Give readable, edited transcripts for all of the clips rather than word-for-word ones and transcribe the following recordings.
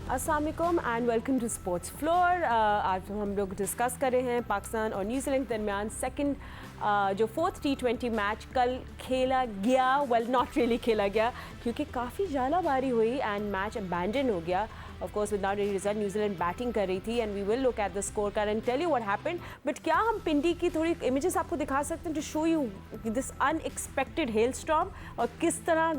अस्सलाम वालेकुम and welcome to sports floor. आज हम लोग डिस्कस कर रहे हैं पाकिस्तान और न्यूजीलैंड के दरमियान सेकंड जो फोर्थ T20 मैच कल खेला गया। वेल नॉट रियली खेला गया क्योंकि काफ़ी जालाबारी हुई एंड मैच अबैंडन हो गया। Of course without any result New Zealand batting कर रही थी and we will look at the score card and tell you what happened. But क्या हम पिंडी की थोड़ी इमेजेस आपको दिखा सकते हैं to show you this unexpected hailstorm और किस तरह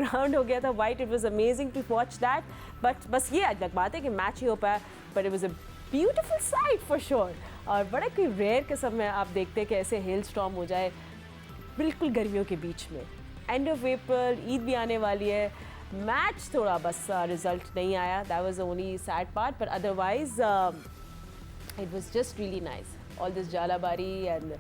ग्राउंड हो गया था white. It was amazing to watch that. But बस ये अलग बात है कि मैच ही हो पाया, but it was a beautiful site for sure. और बड़ा कोई रेयर किस्म में आप देखते हैं कि ऐसे हेल स्टॉर्म हो जाए बिल्कुल गर्मियों के बीच में। एंड ऑफ अप्रैल, ईद भी आने वाली है। मैच थोड़ा बस रिजल्ट नहीं आया, that was only sad part, but otherwise it was just really nice. All this जालाबारी एंड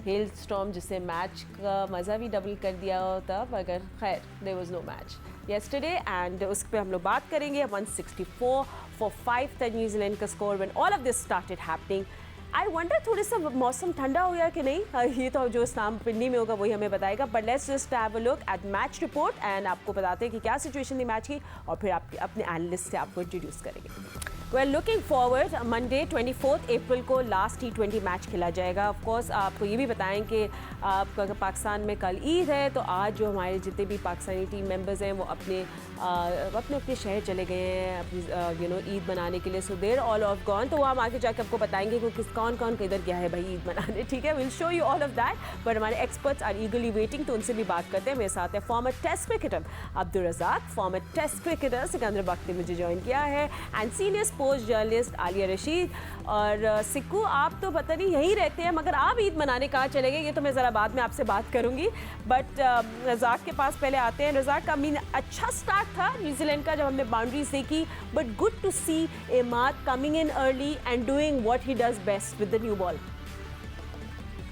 हेल स्टॉर्म जिससे मैच का मज़ा भी डबल कर दिया होता, मगर खैर there was no match yesterday and उस पर हम लोग बात करेंगे। 164 for 5 था न्यूजीलैंड का score when all of this started happening. I wonder थोड़ा सा मौसम ठंडा हो गया कि नहीं, ये तो जो इस्लाम पिंडी में होगा वही हमें बताएगा। But let's just have a look at match report and आपको बताते हैं कि क्या सिचुएशन थी मैच की और फिर आप अपने एनालिस्ट से आपको इंट्रोड्यूस करेंगे। वेल लुकिंग फॉरवर्ड, मंडे 24 अप्रैल को लास्ट T20 मैच खेला जाएगा। ऑफ कोर्स आपको ये भी बताएं कि पाकिस्तान में कल ईद है, तो आज जो हमारे जितने भी पाकिस्तानी टीम मेंबर्स हैं वो अपने अपने शहर चले गए हैं अपनी ईद मनाने के लिए। सो देर ऑल ऑफ गॉन, तो वो हम आगे जाकर आपको बताएंगे कि कौन कौन किधर गया है भाई ईद मनाने, ठीक है। Will show you all of that. But हमारे एक्सपर्ट्स आर ईगरली वेटिंग, तो उनसे भी बात करते हैं। मेरे साथ है former test cricketer Abdul Razzaq, former test cricketer Sikandar Bakht ने मुझे ज्वाइन किया है, and senior sports journalist Aliya Rasheed. और सिक्कू, आप तो पता नहीं यहीं रहते हैं, मगर आप ईद मनाने कहाँ चले गए ये तो मैं ज़रा बाद में आपसे बात करूँगी। बट रज़ाक के पास पहले आते हैं। रज़ाक का मीन अच्छा स्टार्ट था न्यूजीलैंड का जब हमने बाउंड्रीज देखी, but good to see Imad coming in early and doing what he does best with the new ball.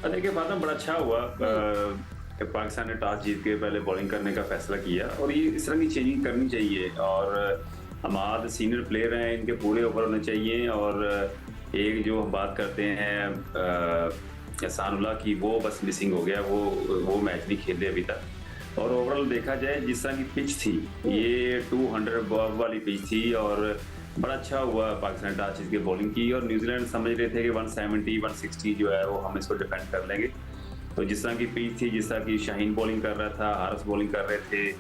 देखिए, बात बड़ा अच्छा हुआ कि पाकिस्तान ने टॉस जीत के पहले बॉलिंग करने का फैसला किया और ये इस तरह की चेंजिंग करनी चाहिए। और हमाद सीनियर प्लेयर हैं, इनके पूरे ओवर होने चाहिए। और एक जो हम बात करते हैं एहसानुल्लाह की, वो बस मिसिंग हो गया, वो मैच नहीं खेले अभी तक। और ओवरऑल देखा जाए जिस तरह की पिच थी, ये 200 बॉल वाली पिच थी और बड़ा अच्छा हुआ पाकिस्तान टॉस जीत के बॉलिंग की। और न्यूजीलैंड समझ रहे थे कि 170 160 जो है वो हम इसको डिफेंड कर लेंगे। तो जिस तरह की पिच थी, जिस तरह की शाहीन बॉलिंग कर रहा था, हारिस बॉलिंग कर रहे थे,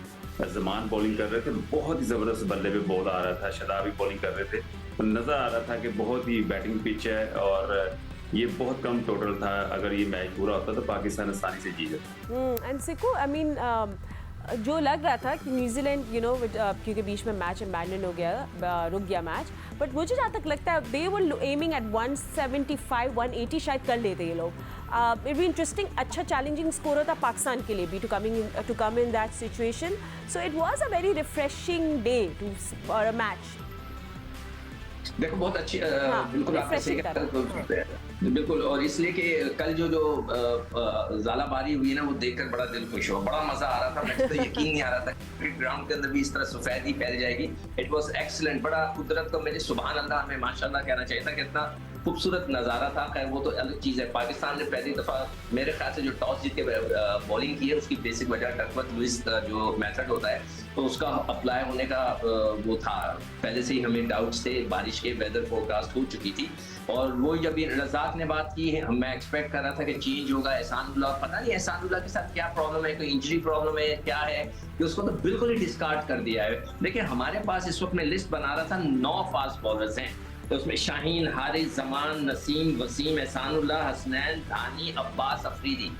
जमान बॉलिंग कर रहे थे, बहुत ही ज़बरदस्त बल्ले पे बॉल आ रहा था, शदाब भी बॉलिंग कर रहे थे, तो नज़र आ रहा था कि बहुत ही बैटिंग पिच है। और ये बहुत कम टोटल था, अगर ये मैच पूरा होता तो पाकिस्तान आसानी से जीत जाता। एंड सिक्कू, आई मीन जो लग रहा था कि न्यूजीलैंड क्योंकि बीच में मैच अबैंडन हो गया, रुक गया मैच, बट मुझे जहाँ तक लगता है दे वर एमिंग एट 175 180 शायद कर लेते ये लोग। इट बी इंटरेस्टिंग, अच्छा चैलेंजिंग स्कोर होता पाकिस्तान के लिए भी to come in that situation. So it was a very refreshing day और अ मैच। देखो बहुत अच्छी बिल्कुल आपने सही कहा, बिल्कुल। और इसलिए कि कल जो जालाबारी हुई ना, वो देखकर बड़ा दिल खुश हुआ, बड़ा मजा आ रहा था। मुझे तो यकीन नहीं आ रहा था क्रिकेट ग्राउंड के अंदर भी इस तरह सफेदी फैल जाएगी। इट वाज एक्सीलेंट, बड़ा कुदरत को मेरे सुभान अल्लाह में माशाल्लाह कहना चाहिए था। कितना खूबसूरत नज़ारा था। खैर वो तो अलग चीज़ है। पाकिस्तान ने पहली दफ़ा मेरे ख्याल से जो टॉस जीत के बॉलिंग की है, उसकी बेसिक वजह डकवर्थ लुइस जो मेथड होता है, तो उसका अप्लाई होने का वो था। पहले से ही हमें डाउट्स थे, बारिश के वेदर फोरकास्ट हो चुकी थी। और वो जब रज़ाक ने बात की है, मैं एक्सपेक्ट कर रहा था कि चेंज होगा। एहसानुल्लाह, पता नहीं एहसानुल्लाह के साथ क्या प्रॉब्लम है, कोई इंजरी प्रॉब्लम है, क्या है कि उसको तो बिल्कुल ही डिस्कार्ड कर दिया है। लेकिन हमारे पास इस वक्त मैं लिस्ट बना रहा था, 9 फास्ट बॉलर्स हैं। तो उसमें शाहीन, हारिस, जमान, नसीम, वसीम, एहसानुल्लाह, हसनैन, दानी, अब्बास, अफरीदी,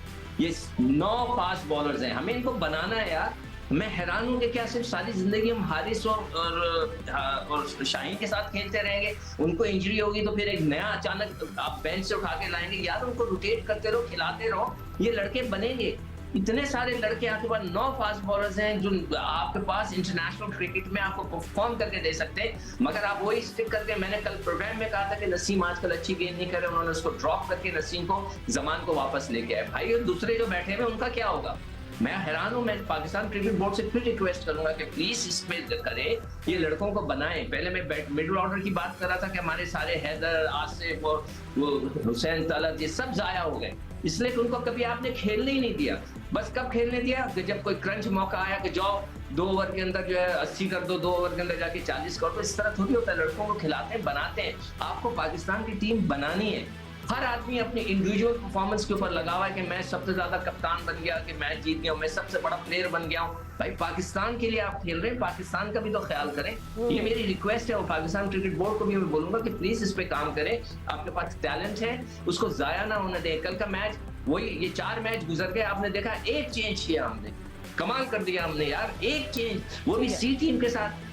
ये 9 फास्ट बॉलर्स हैं। हमें इनको बनाना है यार। मैं हैरान हूँ कि क्या सिर्फ सारी जिंदगी हम हारिस और शाहीन के साथ खेलते रहेंगे? उनको इंजरी होगी तो फिर एक नया अचानक आप बेंच से उठा के लाएंगे? यार उनको रोटेट करते रहो, खिलाते रहो, ये लड़के बनेंगे। इतने सारे लड़के आपके पास, 9 फास्ट बॉलर्स हैं जो आपके पास इंटरनेशनल क्रिकेट में आपको परफॉर्म करके दे सकते हैं। मगर आप वही स्टिक करके, मैंने कल प्रोग्राम में कहा था कि नसीम आजकल अच्छी गेंद नहीं कर रहे, उन्होंने उसको ड्रॉप करके नसीम को, जमान को वापस लेके आए। भाई दूसरे जो बैठे हुए उनका क्या होगा? मैं हैरान हूं। मैं पाकिस्तान क्रिकेट बोर्ड से फिर रिक्वेस्ट करूंगा कि प्लीज इस पे करें, ये लड़कों को बनाएं। पहले मैं मिडिल ऑर्डर की बात कर रहा था कि हमारे सारे हैदर, आसिफ और वो हुसैन तलत, ये सब जाया हो गए, इसलिए कि उनको कभी आपने खेलने ही नहीं दिया। बस कब खेलने दिया कि जब कोई क्रंच मौका आया कि जाओ 2 ओवर के अंदर जो है 80 कर दो, 2 ओवर के अंदर जाके 40 कर दो, इस तरह थोड़ी होता है। लड़कों को खिलाते हैं, बनाते हैं। आपको पाकिस्तान की टीम बनानी है। हर आदमी अपनी इंडिविजुअल परफॉर्मेंस के ऊपर लगा हुआ है कि मैं सबसे ज्यादा कप्तान बन गया, कि मैच जीत गया हूं, मैं सबसे बड़ा प्लेयर बन गया हूं। भाई पाकिस्तान के लिए आप खेल रहे हैं, पाकिस्तान का भी तो ख्याल करें। ये मेरी रिक्वेस्ट है और पाकिस्तान क्रिकेट बोर्ड को भी मैं बोलूंगा कि प्लीज इस पे काम करें। आपके पास टैलेंट है, उसको जाया ना होने दें। कल का मैच वही, ये 4 मैच गुजर गए, आपने देखा एक चेंज किया हमने, कमाल कर दिया हमने यार, एक चेंज, वो भी सी टीम के साथ।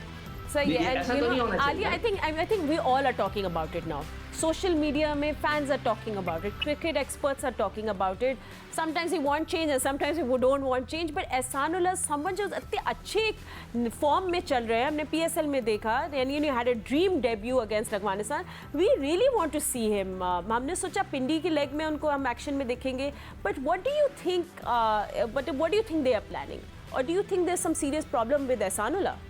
सही है। ऐसा तो नहीं होना चाहिए। I think we all are talking about it now. Social media में fans are talking about it. Cricket experts are talking about it. Sometimes we want change and sometimes we don't want change. But Ehsanullah, someone जो इतने अच्छे form में चल रहे हैं, हमने PSL में देखा, and you had a dream debut against Afghanistan. We really want to see him. हमने सोचा पिंडी की लेग में उनको हम एक्शन में देखेंगे. But what do you think? What do you think they are planning? Or do you think there's some serious problem with Ehsanullah?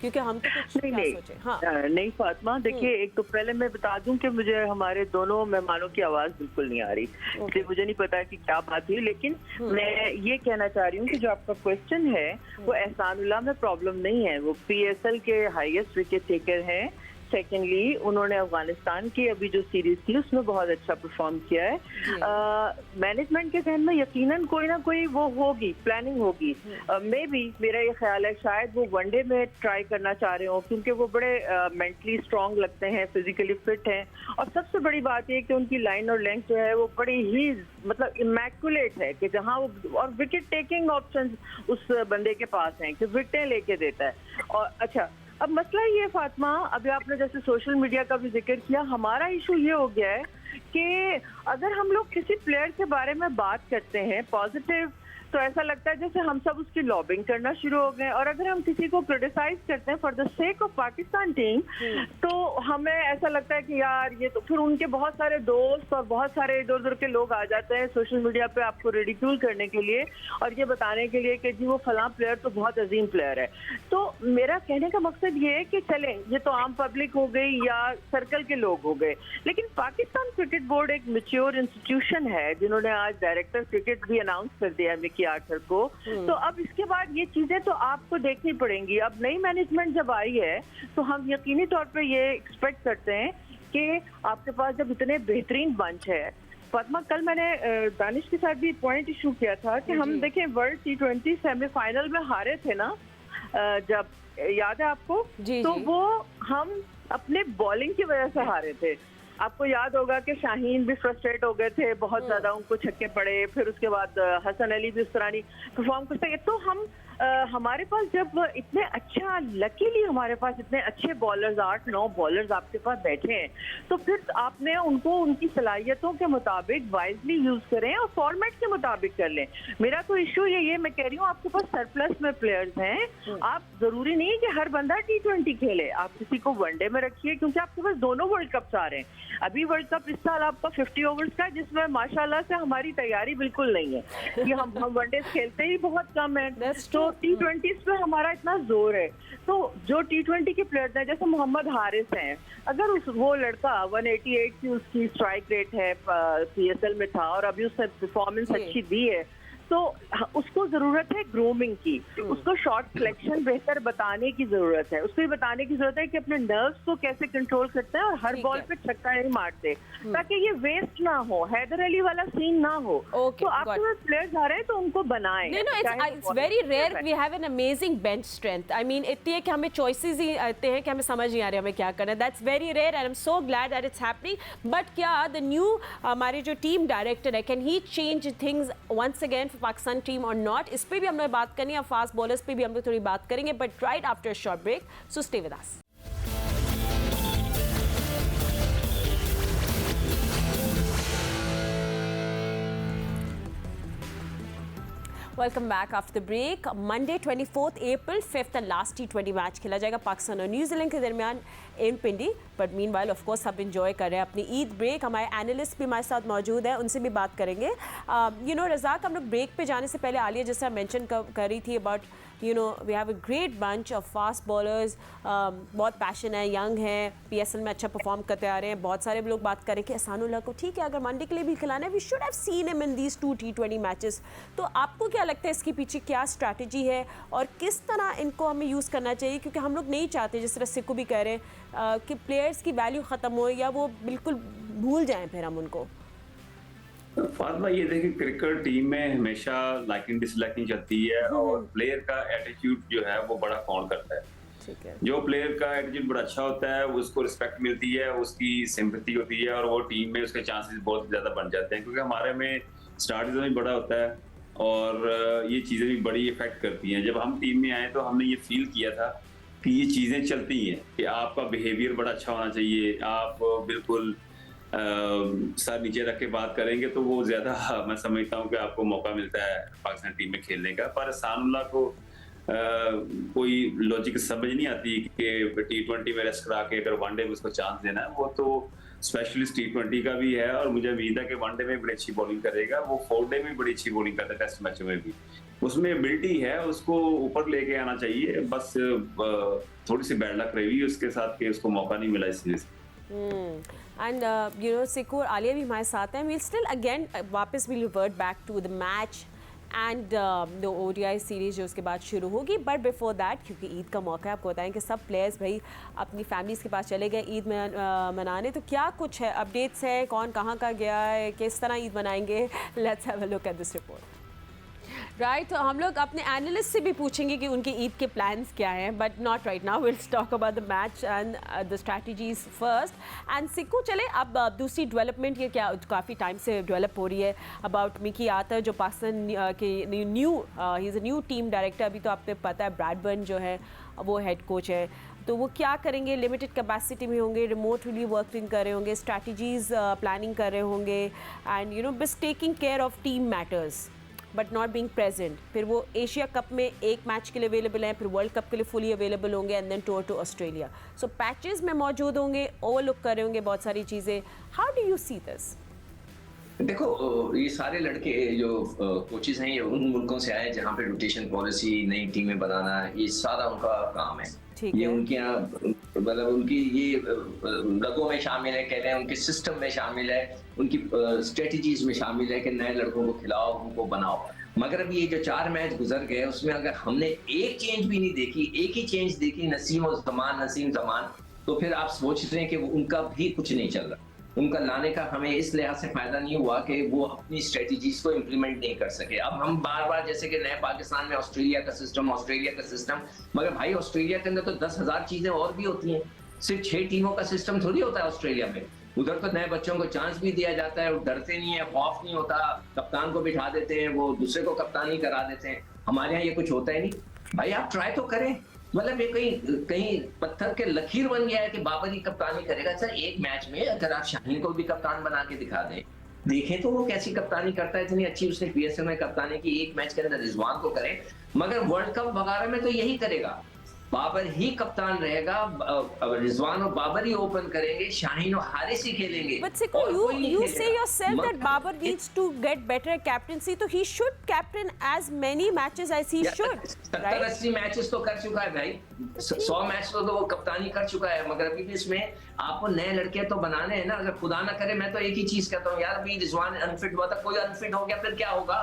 क्योंकि हम तो कुछ क्या सोचे। हाँ। नहीं फातिमा, देखिए एक तो पहले मैं बता दूं कि मुझे हमारे दोनों मेहमानों की आवाज बिल्कुल नहीं आ रही, इसलिए मुझे नहीं पता कि क्या बात हुई। लेकिन मैं ये कहना चाह रही हूँ कि जो आपका क्वेश्चन है वो एहसानुल्लाह में प्रॉब्लम नहीं है। वो PSL के हाईएस्ट विकेट टेकर हैं। सेकेंडली उन्होंने अफगानिस्तान की अभी जो सीरीज थी उसमें बहुत अच्छा परफॉर्म किया है। मैनेजमेंट के जहन में यकीनन कोई ना कोई वो होगी, प्लानिंग होगी। मे बी मेरा ये ख्याल है शायद वो वनडे में ट्राई करना चाह रहे हो, क्योंकि वो बड़े मेंटली स्ट्रांग लगते हैं, फिजिकली फिट हैं, और सबसे बड़ी बात ये कि उनकी लाइन और लेंथ जो है वो बड़ी ही मतलब इमैकुलेट है, कि जहाँ वो और विकेट टेकिंग ऑप्शन उस बंदे के पास हैं कि विकेटें लेके देता है। और अच्छा, अब मसला ये फातिमा, अभी आपने जैसे सोशल मीडिया का भी जिक्र किया, हमारा इशू ये हो गया है कि अगर हम लोग किसी प्लेयर के बारे में बात करते हैं पॉजिटिव, तो ऐसा लगता है जैसे हम सब उसकी लॉबिंग करना शुरू हो गए। और अगर हम किसी को क्रिटिसाइज करते हैं for the sake of Pakistan team, तो हमें ऐसा लगता है कि यार ये तो, फिर उनके बहुत सारे दोस्त और बहुत सारे इधर उधर के लोग आ जाते हैं सोशल मीडिया पे आपको रिडिक्यूल करने के लिए और ये बताने के लिए कि जी वो फलां प्लेयर तो बहुत अजीम प्लेयर है। तो मेरा कहने का मकसद ये है कि चलें, ये तो आम पब्लिक हो गई या सर्कल के लोग हो गए, लेकिन पाकिस्तान क्रिकेट बोर्ड एक मैच्योर इंस्टीट्यूशन है जिन्होंने आज डायरेक्टर क्रिकेट भी अनाउंस कर दिया है 8 को। तो अब इसके बाद ये चीजें तो आपको देखनी पड़ेंगी। अब नई मैनेजमेंट जब आई है तो हम यकीनी तौर पे ये एक्सपेक्ट करते हैं कि आपके पास जब इतने बेहतरीन बंच है। फातिमा, कल मैंने दानिश के साथ भी पॉइंट इशू किया था कि हम देखें वर्ल्ड T20 सेमीफाइनल में हारे थे ना, जब याद है आपको? तो वो हम अपने बॉलिंग की वजह से हारे थे। आपको याद होगा कि शाहीन भी फ्रस्ट्रेट हो गए थे, बहुत ज्यादा उनको छक्के पड़े, फिर उसके बाद हसन अली भी उस तरह नहीं परफॉर्म कर सके। तो हम हमारे पास जब इतने अच्छा, लकीली हमारे पास इतने अच्छे बॉलर्स, 8-9 बॉलर्स आपके पास बैठे हैं, तो फिर आपने उनको उनकी सलाहियतों के मुताबिक वाइजली यूज करें और फॉर्मेट के मुताबिक कर लें। मेरा तो इशू ये मैं कह रही हूँ, आपके पास सरप्लस में प्लेयर्स हैं, आप जरूरी नहीं है कि हर बंदा T20 खेले, आप किसी को वनडे में रखिए, क्योंकि आपके पास दोनों वर्ल्ड कप्स आ रहे हैं। अभी वर्ल्ड कप इस साल आपका 50 ओवर्स का, जिसमें माशाल्लाह से हमारी तैयारी बिल्कुल नहीं है कि हम वनडे खेलते ही बहुत कम है, तो T20 पे हमारा इतना जोर है। तो जो T20 के प्लेयर्स हैं, जैसे मोहम्मद हारिस हैं, अगर वो लड़का 188 की उसकी स्ट्राइक रेट है, PSL में था और अभी उसने परफॉर्मेंस अच्छी दी है, तो उसको जरूरत है ग्रूमिंग की, उसको शॉट सिलेक्शन बेहतर बताने की जरूरत है, उसको ये बताने की जरूरत है कि अपने नर्व्स को कैसे कंट्रोल करते हैं और हर बॉल पे छक्का नहीं मारते, ताकि ये वेस्ट ना हो, हैदर अली वाला सीन ना हो। तो आपके पास प्लेयर्स आ रहे हैं तो उनको बनाएं। It's very rare we have an amazing bench strength. I mean इतनी है कि हमें चॉइसेस ही आते हैं कि हमें समझ नहीं आ रहा हमें क्या करना है। That's very rare and I am so glad that it's happening. But क्या द न्यू हमारे जो टीम डायरेक्टर है, can he change things once again Pakistan team और नॉट? इस पे भी हमने बात करनी है, फास्ट बॉलर्स पे भी हम लोग थोड़ी बात करेंगे, but right after short break, so stay with us. Welcome back after the break. Monday 24 April 5th and last T20 match खेला जाएगा पाकिस्तान और न्यूजीलैंड के दरमियान। In Pindi. But meanwhile of course सब इंजॉय कर रहे हैं अपनी ईद ब्रेक। हमारे एनालिस्ट भी हमारे साथ मौजूद हैं, उनसे भी बात करेंगे। यू नो रज़ाक, हम लोग ब्रेक पे जाने से पहले आलिया जैसा मेंशन कर रही थी about you know we have a great bunch of fast bowlers, बहुत पैशन है, यंग हैं, PSL में अच्छा परफॉर्म करते आ रहे हैं। बहुत सारे लोग बात करें कि एहसानुल्लाह को ठीक है अगर मंडे के लिए भी खिलाना है, we should have seen him in these 2 T20 matches. तो आपको क्या लगता है इसके पीछे क्या स्ट्रैटेजी है और किस तरह इनको हमें यूज़ करना चाहिए? क्योंकि हम लोग नहीं चाहते, जिस तरह सिक्कू भी कह रहे हैं, कि प्लेयर्स की वैल्यू ख़त्म हो या वो बिल्कुल भूल जाएं फिर हम उनको। फातिमा, ये देखिए क्रिकेट टीम में हमेशा लाइकिंग डिसलाइकिंग चलती है और प्लेयर का एटीट्यूड जो है वो बड़ा काउंट करता है। ठीक है। जो प्लेयर का एटीट्यूड बड़ा अच्छा होता है उसको रिस्पेक्ट मिलती है, उसकी सिंपैथी होती है और वो टीम में उसके चांसेस बहुत ज़्यादा बढ़ जाते हैं, क्योंकि हमारे में स्टार्टिज्म भी बड़ा होता है और ये चीज़ें भी बड़ी इफेक्ट करती हैं। जब हम टीम में आए तो हमने ये फील किया था कि ये चीज़ें चलती हैं कि आपका बिहेवियर बड़ा अच्छा होना चाहिए, आप बिल्कुल सर नीचे रख के बात करेंगे तो वो ज्यादा मैं समझता हूँ कि आपको मौका मिलता है पाकिस्तान टीम में खेलने का। पर एहसानुल्लाह को कोई लॉजिक समझ नहीं आती कि T20 में रेस्ट करा के अगर वनडे में उसको चांस देना है। वो तो स्पेशलिस्ट T20 का भी है और मुझे उम्मीद है कि वनडे में बड़ी अच्छी बॉलिंग करेगा। वो 4 डे में बड़ी अच्छी बॉलिंग करता है, टेस्ट मैचों में भी उसमें एबिलिटी है, उसको ऊपर लेके आना चाहिए। बस थोड़ी सी बैड लक रही उसके साथ कि उसको मौका नहीं मिला इस series. And you know Sikku और आलिया भी हमारे साथ हैं। वील स्टिल अगेन वापस we'll revert back to the match and the ODI series जो उसके बाद शुरू होगी। बट बिफोर दैट, क्योंकि ईद का मौका है, आपको बताएं कि सब प्लेयर्स भाई अपनी फैमिलीज़ के पास चले गए ईद मनाने। तो क्या कुछ है अपडेट्स है, कौन कहाँ का गया है, किस तरह ईद मनाएंगे? Let's have a look at this report. Right, तो हम लोग अपने एनालिस्ट से भी पूछेंगे कि उनके ईद के प्लान्स क्या हैं, but not right now. Will talk about the match and the strategies first. And सिक्कू, चले अब दूसरी डेवलपमेंट ये क्या काफ़ी टाइम से डेवलप हो रही है अबाउट मिकी आतर, जो पाकिस्तान के new he is a new team director. अभी तो आपको पता है ब्रैडबर्न जो है वो हेड कोच है, तो वो क्या करेंगे, लिमिटेड कैपेसिटी में होंगे, रिमोटली वर्किंग कर रहे होंगे, स्ट्रैटेजीज प्लानिंग कर रहे होंगे एंड यू नो बस taking care of team matters but not being present. फिर वो एशिया कप में एक मैच के लिए अवेलेबल हैं, फिर वर्ल्ड कप के लिए फुली अवेलेबल होंगे and then tour to Australia. So patches में मौजूद होंगे, ओवरलुक कर रहे होंगे बहुत सारी चीज़ें। How do you see this? देखो, ये सारे लड़के जो कोचेस हैं ये उन मुल्कों से आए जहाँ पे रोटेशन पॉलिसी, नई टीमें बनाना, ये सारा उनका काम है। ये उनके यहाँ मतलब उनकी ये रगों में शामिल है, कहते हैं उनके सिस्टम में शामिल है, उनकी स्ट्रेटजीज में शामिल है कि नए लड़कों को खिलाओ, उनको बनाओ। मगर अब ये जो 4 मैच गुजर गए उसमें अगर हमने एक चेंज भी नहीं देखी, एक ही चेंज देखी, नसीम जमान, तो फिर आप सोच रहे हैं कि उनका भी कुछ नहीं चल रहा। उनका लाने का हमें इस लिहाज से फायदा नहीं हुआ कि वो अपनी स्ट्रेटजीज को इम्प्लीमेंट नहीं कर सके। अब हम बार बार जैसे कि नए पाकिस्तान में ऑस्ट्रेलिया का सिस्टम, मगर भाई ऑस्ट्रेलिया के अंदर तो 10,000 चीजें और भी होती हैं, सिर्फ 6 टीमों का सिस्टम थोड़ी होता है ऑस्ट्रेलिया में। उधर तो नए बच्चों को चांस भी दिया जाता है, वो डरते नहीं है, खौफ नहीं होता, कप्तान को बिठा देते हैं, वो दूसरे को कप्तानी करा देते हैं। हमारे यहाँ ये कुछ होता है नहीं। भाई आप ट्राई तो करें, मतलब ये कहीं पत्थर के लकीर बन गया है कि बाबर ही कप्तानी करेगा। सर एक मैच में अगर आप शाहीन को भी कप्तान बना के दिखा दें, देखें तो वो कैसी कप्तानी करता है, इतनी अच्छी उसने PSL में कप्तानी की, एक मैच के अंदर रिजवान को करें, मगर वर्ल्ड कप वगैरह में तो यही करेगा, बाबर ही कप्तान रहेगा, रिजवान और बाबर ही ओपन करेंगे, शाहीन और हारिस ही खेलेंगे। But Sikku, you say yourself that Babar needs to get better captaincy, so he should captain as many matches as he should. 70-80 matches तो कर चुका है भाई, 100 मैच तो वो कप्तानी कर चुका है, मगर अभी भी इसमें आपको नए लड़के तो बनाने हैं ना। अगर खुदा ना करे, मैं तो एक ही चीज कहता हूँ यार, अभी रिजवान अनफिट हुआ था, कोई अनफिट हो गया फिर क्या होगा?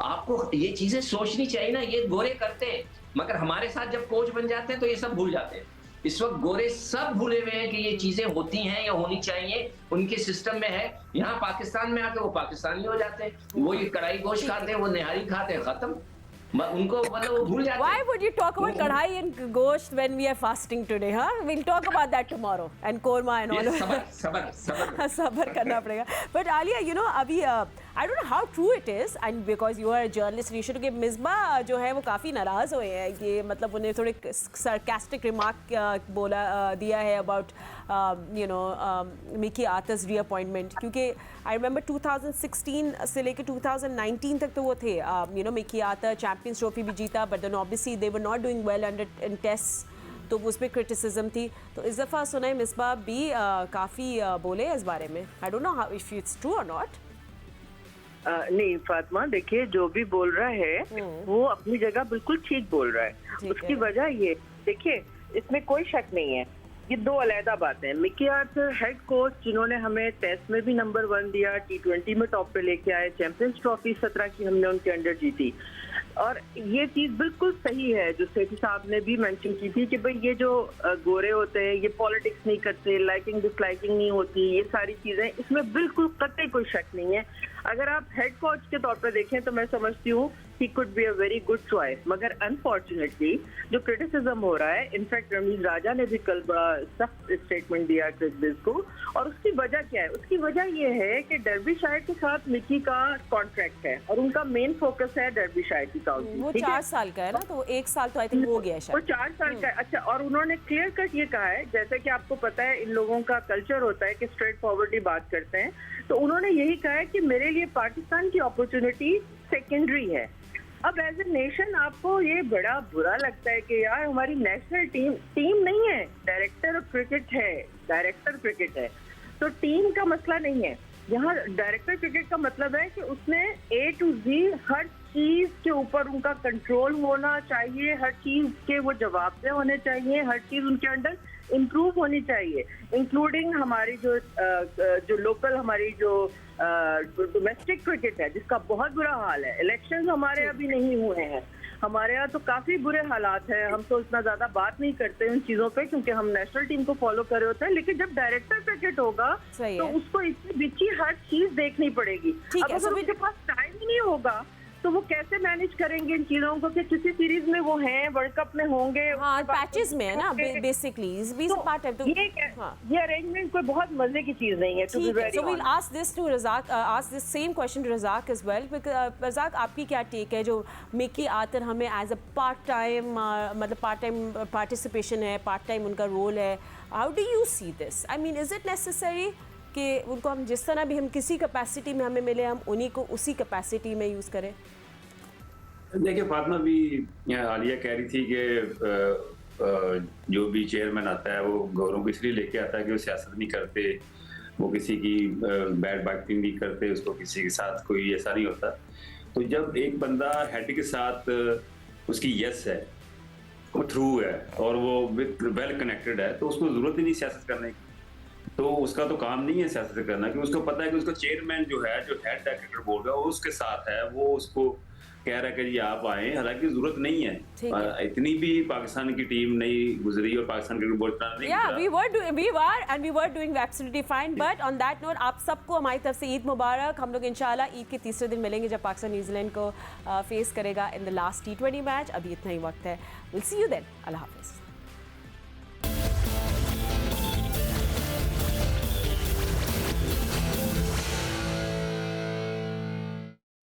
आपको ये चीजें सोचनी चाहिए ना। ये गोरे करते हैं, मगर हमारे साथ जब कोच बन जाते हैं तो ये सब भूल जाते हैं। इस वक्त गोरे सब भूले हुए हैं कि ये चीजें होती हैं या होनी चाहिए, उनके सिस्टम में है। यहाँ पाकिस्तान में आके वो पाकिस्तानी हो जाते हैं, वो ये कढ़ाई गोश्त खाते हैं, वो निहारी खाते हैं, खत्म। उनको मतलब वो भूल जाते हैं। Why would you talk about kadhai and gosht when we are fasting today? Huh? We'll talk about that tomorrow and korma and all. सबर करना पड़ेगा। But Alia, you know, अभी I don't know how true it is, and because you are a journalist, you should give Misbah जो है वो काफ़ी नाराज़ हुए हैं। ये मतलब उन्हें थोड़े sarcastic remark दिया है about you know Mickey Arthur's reappointment, क्योंकि I remember 2016 से लेकर 2019 तक तो वो थे you know Mickey Arthur Champions Trophy भी जीता, but then obviously they were not doing well under in tests, तो उस पर क्रिटिसिज्म थी। तो इस दफ़ा सुनाई मिसबा भी काफ़ी बोले इस बारे में। I don't know how if it's true और नॉट। नहीं फातिमा, देखिए जो भी बोल रहा है वो अपनी जगह बिल्कुल ठीक बोल रहा है। उसकी वजह ये, देखिए इसमें कोई शक नहीं है, ये दो अलग बातें हैं। मिकी आर्थर हेड कोच जिन्होंने हमें टेस्ट में भी नंबर 1 दिया, T20 में टॉप पे लेके आए, चैंपियंस ट्रॉफी 17 की हमने उनके अंडर जीती। और ये चीज बिल्कुल सही है जो सेठी साहब ने भी मेंशन की थी कि भाई ये जो गोरे होते हैं ये पॉलिटिक्स नहीं करते, लाइकिंग डिसलाइकिंग नहीं होती, ये सारी चीजें, इसमें बिल्कुल कतई कोई शक नहीं है। अगर आप हेड कोच के तौर पर देखें तो मैं समझती हूँ he could be a very good choice, मगर अनफॉर्चुनेटली जो क्रिटिसिज्म हो रहा है, इनफैक्ट रमीज राजा ने भी कल बड़ा सख्त स्टेटमेंट दिया क्रिस बिल को, और उसकी वजह क्या है? उसकी वजह ये है कि डर्बीशायर के साथ मिकी का कॉन्ट्रैक्ट है और उनका मेन फोकस है डर्बीशायर की काउंटी। वो 4 साल का है ना, तो 1 साल तो आई थिंक हो गया शायद। वो 4 साल का है। अच्छा, और उन्होंने क्लियर कट ये कहा है, जैसे कि आपको पता है इन लोगों का कल्चर होता है कि स्ट्रेट फॉरवर्ड ही बात करते हैं, तो उन्होंने यही कहा है कि मेरे लिए पाकिस्तान की अपॉर्चुनिटी सेकेंडरी है। अब एज ए नेशन आपको ये बड़ा बुरा लगता है कि यार हमारी नेशनल टीम नहीं है, डायरेक्टर ऑफ क्रिकेट है, डायरेक्टर क्रिकेट है, तो टीम का मसला नहीं है। यहाँ डायरेक्टर क्रिकेट का मतलब है कि उसने A to Z हर चीज के ऊपर उनका कंट्रोल होना चाहिए, हर चीज के वो जवाबदेह होने चाहिए, हर चीज उनके अंडर इम्प्रूव होनी चाहिए, इंक्लूडिंग हमारी जो लोकल हमारी जो डोमेस्टिक क्रिकेट है जिसका बहुत बुरा हाल है। इलेक्शंस हमारे अभी नहीं हुए हैं, हमारे यहाँ तो काफी बुरे हालात हैं। हम तो इतना ज्यादा बात नहीं करते उन चीजों पे क्योंकि हम नेशनल टीम को फॉलो कर रहे होते हैं, लेकिन जब डायरेक्टर क्रिकेट होगा तो उसको इतनी बिची हर चीज देखनी पड़ेगी। अब अगर उनके पास टाइम ही नहीं होगा तो वो कैसे मैनेज करेंगे इन चीजों को कि किसी सीरीज में वो हैं, वर्ल्ड कप में होंगे, हाँ पैचेस में है ना बेसिकली ये अरेंजमेंट कोई बहुत मजे की चीज नहीं है। So we'll ask this to Razak, ask this same question to Razak as well, because Razak आपकी क्या टेक है जो मिकी आर्थर हमें एज अ पार्ट टाइम मतलब पार्ट टाइम पार्टिसिपेशन है, पार्ट टाइम उनका रोल है, how do you see this? I mean is it necessary कि उनको हम जिस तरह भी हम किसी कैपेसिटी में हमें मिले हम उन्हीं को उसी कैपेसिटी में यूज़ करें? देखिए फातिमा भी हालिया कह रही थी कि जो भी चेयरमैन आता है वो गौरों को इसलिए लेके आता है कि वो सियासत नहीं करते, वो किसी की बैड बाइटिंग नहीं करते, उसको किसी के साथ कोई ऐसा नहीं होता। तो जब एक बंदा हेड के साथ उसकी यस है, वो ट्रू है और वो वेल कनेक्टेड है, तो उसको ज़रूरत ही नहीं सियासत करने की। तो उसका तो काम नहीं है सियासत करना, कि उसको पता है कि उसका चेयरमैन जो है, जो हेड है क्रिकेट बोर्ड का, वो उसके साथ है, वो उसको कह रहा है कि जी आप आए, हालांकि जरूरत नहीं है। इतनी भी पाकिस्तान की टीम नहीं गुजरी और पाकिस्तान क्रिकेट बोर्ड नहीं गुजरा। we were doing absolutely fine, but on that note आप सबको हमारी तरफ से ईद मुबारक। हम लोग इंशाल्लाह ईद के तीसरे दिन मिलेंगे जब पाकिस्तान न्यूजीलैंड को फेस करेगा in the last T20 match. अभी इतना ही वक्त है, विल सी यू देन। अल्लाह हाफिज़।